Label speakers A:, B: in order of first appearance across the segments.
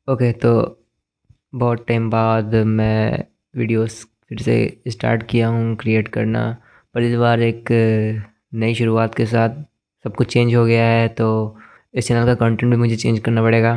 A: Okay, तो बहुत time बाद मैं वीडियोस फिर से स्टार्ट किया हूँ क्रिएट करना। पर इस बार एक नई शुरुआत के साथ सब कुछ चेंज हो गया है, तो इस चैनल का कंटेंट भी मुझे चेंज करना पड़ेगा।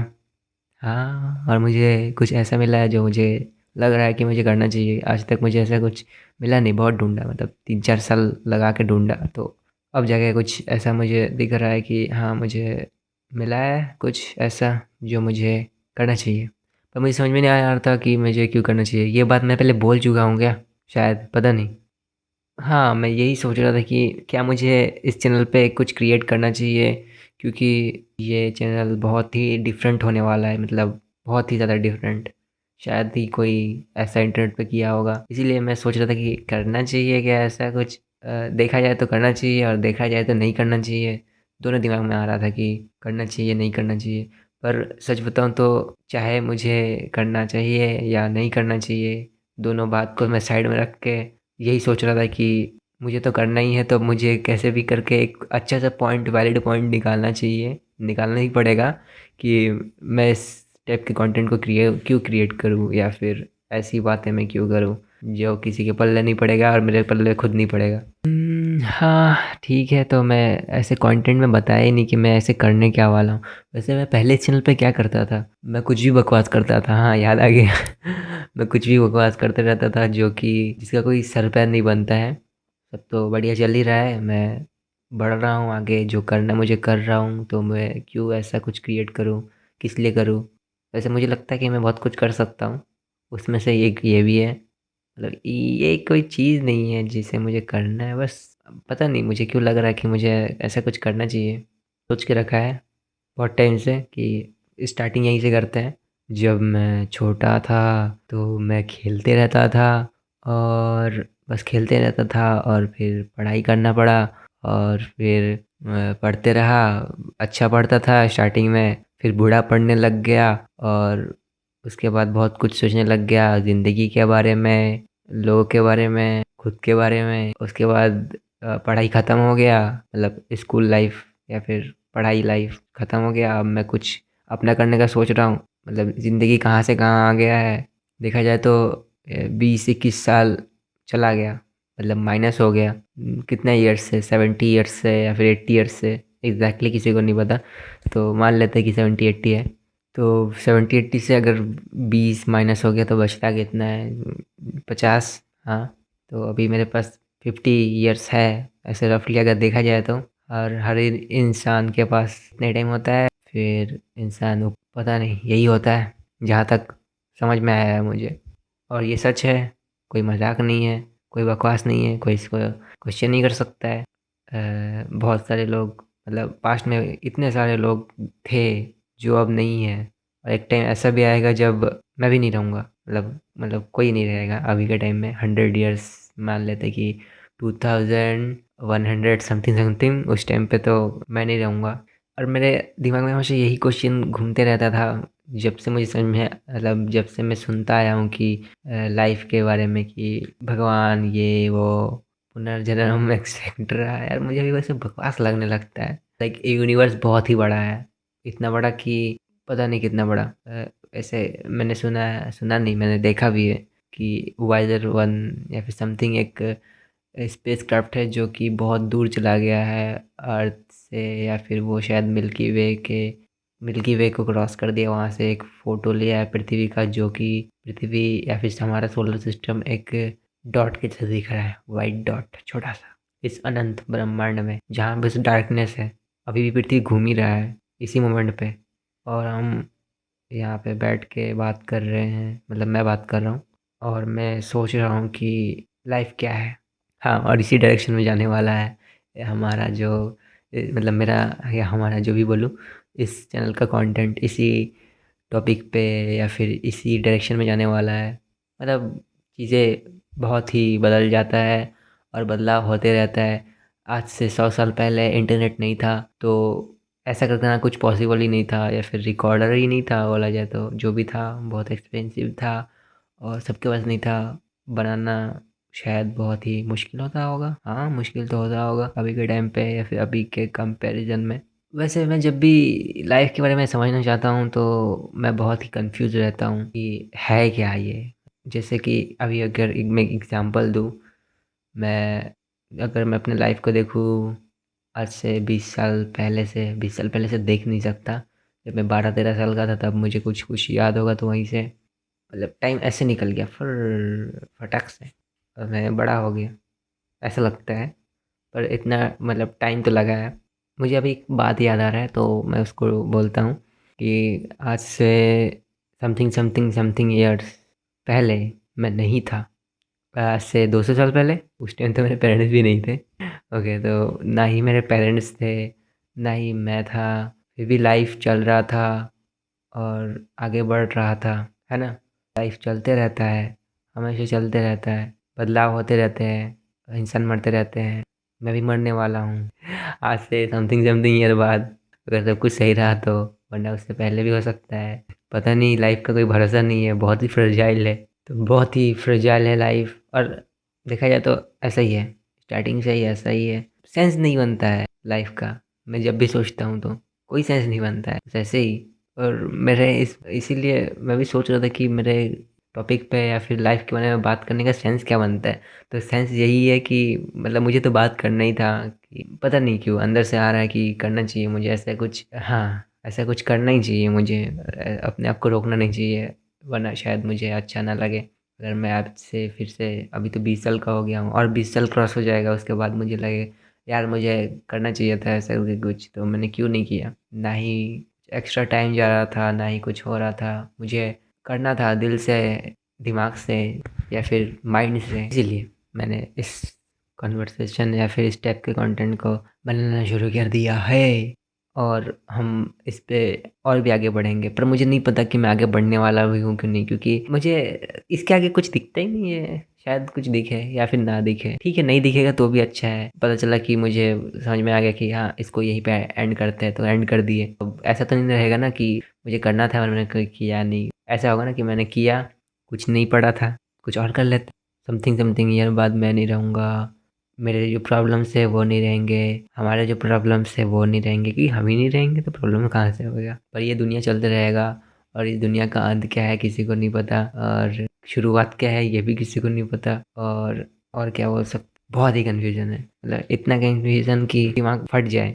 A: हाँ, और मुझे कुछ ऐसा मिला है जो मुझे लग रहा है कि मुझे करना चाहिए। आज तक मुझे ऐसा कुछ मिला नहीं, बहुत ढूंढा, मतलब 3-4 साल लगा के ढूंढा, तो अब जाके कुछ ऐसा मुझे दिख रहा है कि हाँ, मुझे मिला है कुछ ऐसा जो मुझे करना चाहिए। पर मुझे समझ में नहीं आ रहा था कि मुझे क्यों करना चाहिए। ये बात मैं पहले बोल चुका हूँ क्या? शायद, पता नहीं। हाँ, मैं यही सोच रहा था कि क्या मुझे इस चैनल पे कुछ क्रिएट करना चाहिए, क्योंकि ये चैनल बहुत ही डिफरेंट होने वाला है, मतलब बहुत ही ज़्यादा डिफरेंट। शायद ही कोई ऐसा इंटरनेट पे किया होगा, इसीलिए मैं सोच रहा था कि करना चाहिए क्या ऐसा कुछ। देखा जाए तो करना चाहिए और देखा जाए तो नहीं करना चाहिए। दोनों दिमाग में आ रहा था कि करना चाहिए नहीं करना चाहिए। पर सच बताऊँ तो चाहे मुझे करना चाहिए या नहीं करना चाहिए, दोनों बात को मैं साइड में रख के यही सोच रहा था कि मुझे तो करना ही है, तो मुझे कैसे भी करके एक अच्छा सा पॉइंट, वैलिड पॉइंट निकालना चाहिए, निकालना ही पड़ेगा कि मैं इस टाइप के कंटेंट को क्यों क्रिएट करूँ, या फिर ऐसी बातें मैं क्यों करूँ जो किसी के पल्ले नहीं पड़ेगा और मेरे पल्ले खुद नहीं पड़ेगा। हाँ, ठीक है, तो मैं ऐसे कंटेंट में बताया ही नहीं कि मैं ऐसे करने क्या वाला हूँ। वैसे मैं पहले चैनल पे क्या करता था, मैं कुछ भी बकवास करता था। हाँ, याद आ गया। मैं कुछ भी बकवास करते रहता था जो कि जिसका कोई सर पैर नहीं बनता है। सब तो बढ़िया चल ही रहा है, मैं बढ़ रहा हूँ आगे, जो करना मुझे कर रहा हूँ, तो मैं क्यों ऐसा कुछ क्रिएट करूँ, किस लिए करूँ। वैसे मुझे लगता है कि मैं बहुत कुछ कर सकता हूँ, उसमें से एक ये भी है। मतलब ये कोई चीज़ नहीं है जिसे मुझे करना है, बस पता नहीं मुझे क्यों लग रहा है कि मुझे ऐसा कुछ करना चाहिए। सोच के रखा है बहुत टाइम से कि स्टार्टिंग यहीं से करते हैं। जब मैं छोटा था तो मैं खेलते रहता था, और बस खेलते रहता था, और फिर पढ़ाई करना पड़ा, और फिर पढ़ते रहा। अच्छा पढ़ता था स्टार्टिंग में, फिर बूढ़ा पढ़ने लग गया, और उसके बाद बहुत कुछ सोचने लग गया ज़िंदगी के बारे में, लोगों के बारे में, खुद के बारे में। उसके बाद पढ़ाई ख़त्म हो गया, मतलब स्कूल लाइफ या फिर पढ़ाई लाइफ ख़त्म हो गया। अब मैं कुछ अपना करने का सोच रहा हूँ। मतलब ज़िंदगी कहाँ से कहाँ आ गया है, देखा जाए तो 20-21 साल चला गया, मतलब माइनस हो गया। कितने ईयर्स से, 70 ईयर्स से या फिर 80 ईयर्स से, एग्जैक्टली किसी को नहीं पता। तो मान लेते हैं कि 70-80 है। तो 70-80 से अगर 20 माइनस हो गया तो बचता कितना है? 50। हाँ, तो अभी मेरे पास 50 ईयर्स है, ऐसे रफली अगर देखा जाए तो। और हर इंसान के पास इतने टाइम होता है, फिर इंसान पता नहीं, यही होता है जहाँ तक समझ में आया है मुझे। और ये सच है, कोई मजाक नहीं है, कोई बकवास नहीं है, कोई इसको क्वेश्चन नहीं कर सकता है। बहुत सारे लोग, मतलब पास्ट में इतने सारे लोग थे जो अब नहीं है, और एक टाइम ऐसा भी आएगा जब मैं भी नहीं रहूँगा। मतलब कोई नहीं रहेगा अभी के टाइम में। 100 ईयर्स मान लेते कि 2100 समथिंग समथिंग, उस टाइम पे तो मैं नहीं रहूँगा। और मेरे दिमाग में हमेशा यही क्वेश्चन घूमते रहता था, जब से मुझे समझ में, मतलब जब से मैं सुनता आया हूँ कि लाइफ के बारे में, कि भगवान ये वो, पुनर्जन्म एक्सेट्रा। यार मुझे भी वैसे बकवास लगने लगता है। लाइक यूनिवर्स बहुत ही बड़ा है, इतना बड़ा कि पता नहीं कितना बड़ा। ऐसे मैंने सुना नहीं, मैंने देखा भी है कि वाइजर वन या फिर समथिंग एक स्पेस क्राफ्ट है जो कि बहुत दूर चला गया है अर्थ से, या फिर वो शायद मिल्की वे को क्रॉस कर दिया। वहाँ से एक फ़ोटो लिया है पृथ्वी का, जो कि पृथ्वी या फिर हमारा सोलर सिस्टम एक डॉट के जैसा दिख रहा है, वाइट डॉट छोटा सा, इस अनंत ब्रह्मांड में जहाँ बस डार्कनेस है। अभी भी पृथ्वी घूम ही रहा है इसी मोमेंट पे, और हम यहाँ पे बैठ के बात कर रहे हैं, मतलब मैं बात कर रहा हूँ, और मैं सोच रहा हूँ कि लाइफ क्या है। हाँ, और इसी डायरेक्शन में जाने वाला है हमारा जो मतलब मेरा या हमारा, जो भी बोलूँ, इस चैनल का कंटेंट इसी टॉपिक पे या फिर इसी डायरेक्शन में जाने वाला है। मतलब चीज़ें बहुत ही बदल जाता है और बदलाव होते रहता है। आज से 100 साल पहले इंटरनेट नहीं था, तो ऐसा करना कुछ पॉसिबल ही नहीं था, या फिर रिकॉर्डर ही नहीं था बोला जाए तो। जो भी था बहुत एक्सपेंसिव था, और सबके पास नहीं था। बनाना शायद बहुत ही मुश्किल होता होगा। हाँ, मुश्किल तो होता होगा अभी के टाइम पे या फिर अभी के कंपैरिजन में। वैसे मैं जब भी लाइफ के बारे में समझना चाहता हूँ तो मैं बहुत ही कंफ्यूज रहता हूँ कि है क्या ये। जैसे कि अभी अगर मैं एग्जांपल दूँ, मैं अगर मैं अपने लाइफ को देखूँ आज से 20 साल पहले से देख नहीं सकता। जब मैं 12-13 साल का था तब मुझे कुछ कुछ याद होगा, तो वहीं से मतलब टाइम ऐसे निकल गया फटाक से, और मैं बड़ा हो गया ऐसा लगता है। पर इतना मतलब टाइम तो लगा है। मुझे अभी एक बात याद आ रहा है तो मैं उसको बोलता हूँ कि आज से समथिंग समथिंग समथिंग ईयर्स पहले मैं नहीं था। आज से 200 साल पहले उस टाइम तो मेरे पेरेंट्स भी नहीं थे। ओके, तो ना ही मेरे पेरेंट्स थे, ना ही मैं था, फिर भी लाइफ चल रहा था और आगे बढ़ रहा था, है ना? लाइफ चलते रहता है, हमेशा चलते रहता है, बदलाव होते रहते हैं, इंसान मरते रहते हैं, मैं भी मरने वाला हूँ। आज से समथिंग समथिंग ईयर बाद अगर सब कुछ सही रहा तो, वरना उससे पहले भी हो सकता है। पता नहीं, लाइफ का कोई भरोसा नहीं है, बहुत ही फ्रेजाइल है। तो बहुत ही फ्रेजाइल है लाइफ, और देखा जाए तो ऐसा ही है, स्टार्टिंग से ही ऐसा ही है। सेंस नहीं बनता है लाइफ का। मैं जब भी सोचता हूँ तो कोई सेंस नहीं बनता है, बस ऐसे ही। और मेरे इसीलिए मैं भी सोच रहा था कि मेरे टॉपिक पे या फिर लाइफ के बारे में बात करने का सेंस क्या बनता है। तो सेंस यही है कि मतलब मुझे तो बात करना ही था, कि पता नहीं क्यों अंदर से आ रहा है कि करना चाहिए मुझे ऐसा कुछ। हाँ, ऐसा कुछ करना ही चाहिए मुझे, अपने आप को रोकना नहीं चाहिए, वरना शायद मुझे अच्छा ना लगे। अगर मैं आपसे फिर से, अभी तो 20 साल का हो गया हूँ और 20 साल क्रॉस हो जाएगा, उसके बाद मुझे लगे यार मुझे करना चाहिए था ऐसा करके कुछ, तो मैंने क्यों नहीं किया। ना ही एक्स्ट्रा टाइम जा रहा था, ना ही कुछ हो रहा था। मुझे करना था दिल से, दिमाग से, या फिर माइंड से। इसीलिए मैंने इस कन्वर्सेशन या फिर इस टाइप के कंटेंट को बनाना शुरू कर दिया है। और हम इस पे और भी आगे बढ़ेंगे, पर मुझे नहीं पता कि मैं आगे बढ़ने वाला भी हूँ कि नहीं, क्योंकि मुझे इसके आगे कुछ दिखता ही नहीं है। शायद कुछ दिखे या फिर ना दिखे, ठीक है, नहीं दिखेगा तो भी अच्छा है। पता चला कि मुझे समझ में आ गया कि हाँ, इसको यहीं पे एंड करते हैं, तो एंड कर दिए। अब ऐसा तो नहीं रहेगा ना कि मुझे करना था और मैंने कोई किया नहीं। ऐसा होगा ना कि मैंने किया, कुछ नहीं पड़ा था, कुछ और कर लेते। समथिंग समथिंग ईयर बाद मैं नहीं रहूँगा, मेरे जो प्रॉब्लम्स है वो नहीं रहेंगे, हमारे जो प्रॉब्लम्स है वो नहीं रहेंगे, कि हम ही नहीं रहेंगे तो प्रॉब्लम कहाँ से होगा। पर ये दुनिया चलते रहेगा, और इस दुनिया का अंत क्या है किसी को नहीं पता, और शुरुआत क्या है ये भी किसी को नहीं पता। और क्या बोल सकते, बहुत ही कन्फ्यूजन है, मतलब इतना कन्फ्यूजन कि दिमाग फट जाए।